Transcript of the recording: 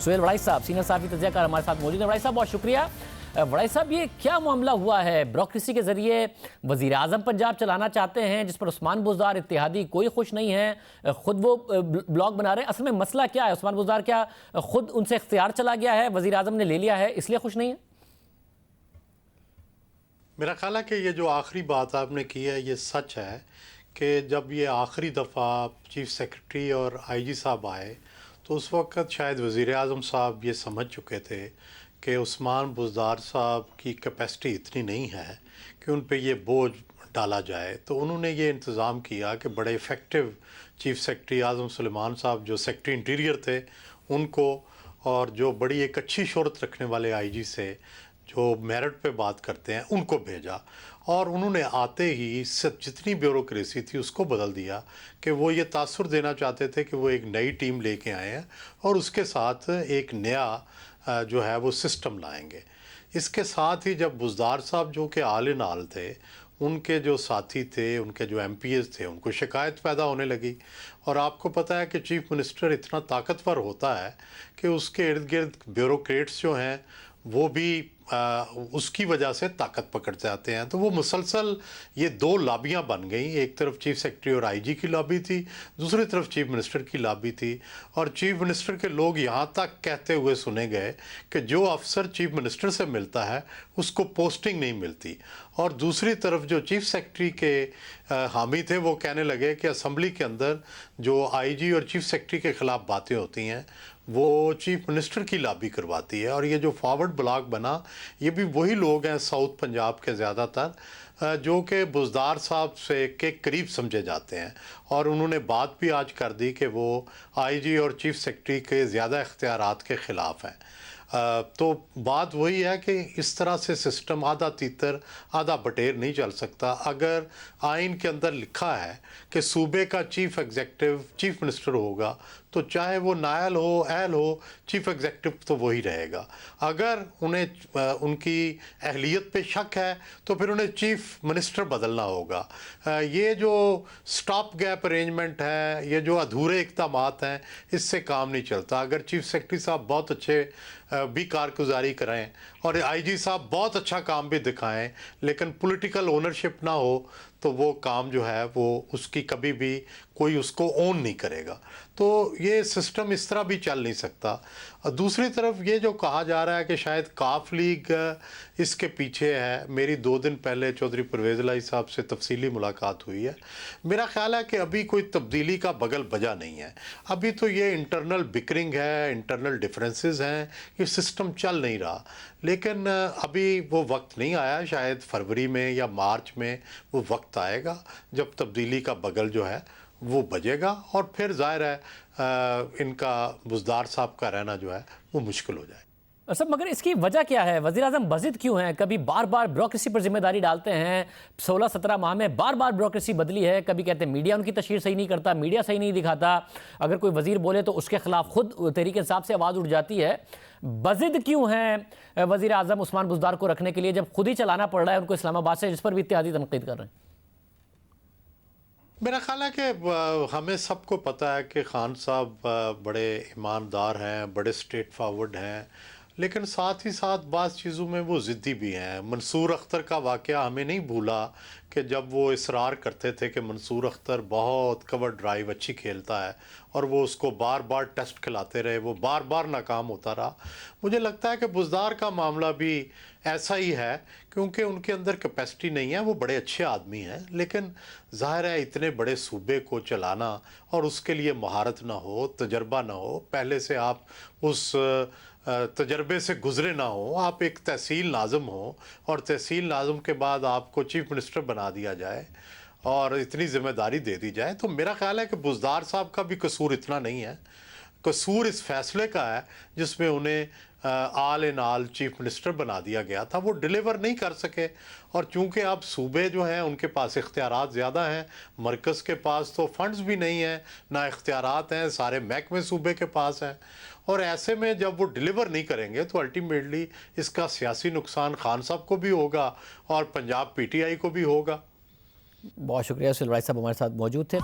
سہیل وڑائی صاحب سینئر صحافی تجزیہ کار ہمارے ساتھ موجود ہیں۔ وڑائی صاحب بہت شکریہ۔ وڑائی صاحب یہ کیا معاملہ ہوا ہے؟ بیوروکریسی کے ذریعے وزیر اعظم پنجاب چلانا چاہتے ہیں جس پر عثمان بزدار اتحادی کوئی خوش نہیں ہے، خود وہ بلاک بنا رہے ہیں۔ اصل میں مسئلہ کیا ہے؟ عثمان بزدار کیا خود ان سے اختیار چلا گیا ہے، وزیر اعظم نے لے لیا ہے اس لیے خوش نہیں ہے؟ میرا خیال ہے کہ یہ جو آخری بات آپ نے کی ہے یہ سچ ہے کہ جب یہ آخری دفعہ چیف سیکرٹری اور آئی جی صاحب آئے تو اس وقت شاید وزیر اعظم صاحب یہ سمجھ چکے تھے کہ عثمان بزدار صاحب کی کیپیسٹی اتنی نہیں ہے کہ ان پہ یہ بوجھ ڈالا جائے، تو انہوں نے یہ انتظام کیا کہ بڑے ایفیکٹو چیف سیکرٹری اعظم سلیمان صاحب جو سیکرٹری انٹیریئر تھے ان کو، اور جو بڑی ایک اچھی شہرت رکھنے والے آئی جی سے جو میرٹ پہ بات کرتے ہیں ان کو بھیجا، اور انہوں نے آتے ہی جتنی بیوروکریسی تھی اس کو بدل دیا کہ وہ یہ تاثر دینا چاہتے تھے کہ وہ ایک نئی ٹیم لے کے آئے ہیں اور اس کے ساتھ ایک نیا جو ہے وہ سسٹم لائیں گے۔ اس کے ساتھ ہی جب بزدار صاحب جو کہ آل ان آل تھے، ان کے جو ساتھی تھے، ان کے جو ایم پی ایز تھے، ان کو شکایت پیدا ہونے لگی، اور آپ کو پتہ ہے کہ چیف منسٹر اتنا طاقتور ہوتا ہے کہ اس کے ارد گرد بیوروکریٹس جو ہیں وہ بھی اس کی وجہ سے طاقت پکڑتے آتے ہیں، تو وہ مسلسل یہ دو لابیاں بن گئیں، ایک طرف چیف سیکرٹری اور آئی جی کی لابی تھی، دوسری طرف چیف منسٹر کی لابی تھی، اور چیف منسٹر کے لوگ یہاں تک کہتے ہوئے سنے گئے کہ جو افسر چیف منسٹر سے ملتا ہے اس کو پوسٹنگ نہیں ملتی، اور دوسری طرف جو چیف سیکرٹری کے حامی تھے وہ کہنے لگے کہ اسمبلی کے اندر جو آئی جی اور چیف سیکرٹری کے خلاف باتیں ہوتی ہیں وہ چیف منسٹر کی لابی کرواتی ہے، اور یہ جو فارورڈ بلاک بنا یہ بھی وہی لوگ ہیں ساؤتھ پنجاب کے زیادہ تر جو کہ بزدار صاحب سے کے قریب سمجھے جاتے ہیں، اور انہوں نے بات بھی آج کر دی کہ وہ آئی جی اور چیف سیکرٹری کے زیادہ اختیارات کے خلاف ہیں۔ تو بات وہی ہے کہ اس طرح سے سسٹم آدھا تیتر آدھا بٹیر نہیں چل سکتا۔ اگر آئین کے اندر لکھا ہے کہ صوبے کا چیف ایگزیکٹو چیف منسٹر ہوگا تو چاہے وہ نائل ہو اہل ہو، چیف ایگزیکٹو تو وہی رہے گا۔ اگر انہیں ان کی اہلیت پہ شک ہے تو پھر انہیں چیف منسٹر بدلنا ہوگا۔ یہ جو سٹاپ گیپ ارینجمنٹ ہے، یہ جو ادھورے اقدامات ہیں، اس سے کام نہیں چلتا۔ اگر چیف سیکرٹری صاحب بہت اچھے بھی کارگزاری کریں اور آئی جی صاحب بہت اچھا کام بھی دکھائیں لیکن پولیٹیکل اونرشپ نہ ہو تو وہ کام جو ہے وہ اس کی کبھی بھی کوئی اس کو اون نہیں کرے گا۔ تو یہ سسٹم اس طرح بھی چل نہیں سکتا۔ دوسری طرف یہ جو کہا جا رہا ہے کہ شاید کاف لیگ اس کے پیچھے ہے، میری 2 دن پہلے چودھری پرویز الہی صاحب سے تفصیلی ملاقات ہوئی ہے۔ میرا خیال ہے کہ ابھی کوئی تبدیلی کا بغل بجا نہیں ہے، ابھی تو یہ انٹرنل بکرنگ ہے، انٹرنل ڈیفرنسز ہیں، یہ سسٹم چل نہیں رہا، لیکن ابھی وہ وقت نہیں آیا، شاید فروری میں یا مارچ میں وہ وقت آئے گا جب تبدیلی کا بغل جو ہے وہ بجے گا، اور پھر ظاہر ہے ان کا بزدار صاحب کا رہنا جو ہے وہ مشکل ہو جائے۔ سب مگر اس کی وجہ کیا ہے؟ وزیر اعظم بزد کیوں ہیں؟ کبھی بار بار بیوروکریسی پر ذمہ داری ڈالتے ہیں، 16-17 ماہ میں بار بار بیوروکریسی بدلی ہے، کبھی کہتے ہیں میڈیا ان کی تشہیر صحیح نہیں کرتا، میڈیا صحیح نہیں دکھاتا، اگر کوئی وزیر بولے تو اس کے خلاف خود تحریک انصاف سے آواز اٹھ جاتی ہے۔ بزد کیوں ہیں وزیر اعظم عثمان بزدار کو رکھنے کے لیے جب خود ہی چلانا پڑ رہا ہے ان کو اسلام آباد سے، جس پر بھی اتحادی تنقید کر رہے ہیں؟ میرا خیال ہے کہ ہمیں سب کو پتہ ہے کہ خان صاحب بڑے ایماندار ہیں، بڑے سٹریٹ فارورڈ ہیں، لیکن ساتھ ہی ساتھ بعض چیزوں میں وہ ضدی بھی ہیں۔ منصور اختر کا واقعہ ہمیں نہیں بھولا کہ جب وہ اصرار کرتے تھے کہ منصور اختر بہت کور ڈرائیو اچھی کھیلتا ہے اور وہ اس کو بار بار ٹیسٹ کھلاتے رہے، وہ بار بار ناکام ہوتا رہا۔ مجھے لگتا ہے کہ بزدار کا معاملہ بھی ایسا ہی ہے، کیونکہ ان کے اندر کیپیسٹی نہیں ہے، وہ بڑے اچھے آدمی ہیں لیکن ظاہر ہے اتنے بڑے صوبے کو چلانا اور اس کے لیے مہارت نہ ہو، تجربہ نہ ہو، پہلے سے آپ اس تجربے سے گزرے نہ ہو، آپ ایک تحصیل ناظم ہو اور تحصیل ناظم کے بعد آپ کو چیف منسٹر بنا دیا جائے اور اتنی ذمہ داری دے دی جائے، تو میرا خیال ہے کہ بزدار صاحب کا بھی قصور اتنا نہیں ہے۔ قصور اس فیصلے کا ہے جس میں انہیں آل ان آل چیف منسٹر بنا دیا گیا تھا، وہ ڈیلیور نہیں کر سکے، اور چونکہ اب صوبے جو ہیں ان کے پاس اختیارات زیادہ ہیں، مرکز کے پاس تو فنڈز بھی نہیں ہیں، نہ اختیارات ہیں، سارے محکمے صوبے کے پاس ہیں، اور ایسے میں جب وہ ڈیلیور نہیں کریں گے تو الٹیمیٹلی اس کا سیاسی نقصان خان صاحب کو بھی ہوگا اور پنجاب پی ٹی آئی کو بھی ہوگا۔ بہت شکریہ سہیل وڑائی صاحب ہمارے ساتھ موجود تھے۔